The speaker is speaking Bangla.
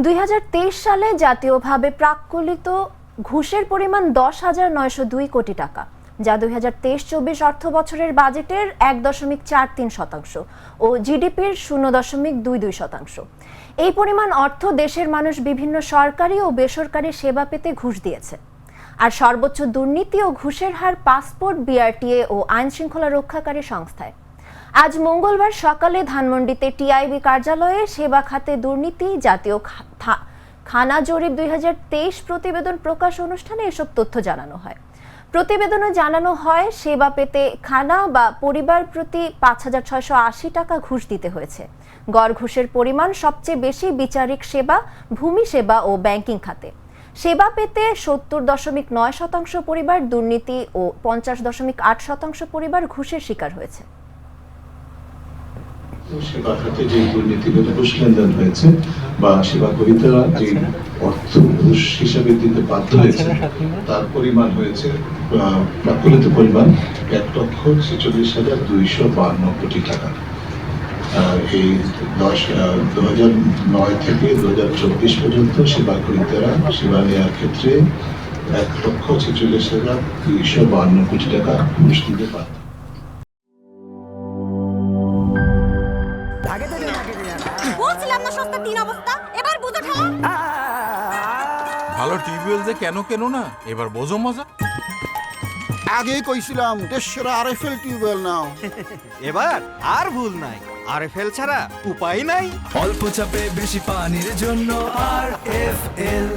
2023 সালে জাতীয়ভাবে প্রাক্কলিত ঘুষের পরিমাণ 10,902 কোটি টাকা, যা 2023-24 অর্থ বছরের বাজেটের 1.43% ও জিডিপির 0.22%। এই পরিমাণ অর্থ দেশের মানুষ বিভিন্ন সরকারি ও বেসরকারি সেবা পেতে ঘুষ দিয়েছে। আর সর্বোচ্চ দুর্নীতি ও ঘুষের হার পাসপোর্ট, বিআরটিএ ও আইন শৃঙ্খলা রক্ষাকারী সংস্থায়। আজ মঙ্গলবার সকালে ধানমন্ডিতে টিআইবি কার্যালয়ে সেবা খাতে দুর্নীতি জাতীয় খানা জরিপ 2023 প্রতিবেদন প্রকাশ অনুষ্ঠানে এসব তথ্য জানানো হয়। প্রতিবেদনে জানানো হয়, সেবা পেতে খানা বা পরিবার প্রতি 5,680 টাকা ঘুষ দিতে হয়েছে। গড় ঘুষের পরিমাণ সবচেয়ে বেশি বিচারিক সেবা, ভূমি সেবা ও ব্যাংকিং খাতে। সেবা পেতে 70.9% পরিবার দুর্নীতি ও 50.8% পরিবার ঘুষের শিকার হয়েছে। সেবা খাতে যে দুর্নীতিগত ঘুষ লেনদেন হয়েছে বা সেবা গ্রহীতারা যে অর্থ ঘুষ হিসাবে দিতে বাধ্য হয়েছে তার পরিমাণ হয়েছে প্রাক্কলিত পরিমাণ 1,46,252 কোটি টাকা। এই 2009 থেকে 2024 পর্যন্ত সেবা গ্রহীতারা সেবা নেওয়ার ক্ষেত্রে 1,46,252 কোটি টাকা ঘুষ দিতে বাধ্য। ভালো টিউবওয়েল যে কেন না এবার বোঝো মজা। আগেই কইছিলাম দেশের আরএফএল টিউবওয়েল নাও। এবার আর ভুল নাই, আরএফএল ছাড়া উপায় নাই। অল্প চাপে বেশি পানির জন্য আরএফএল।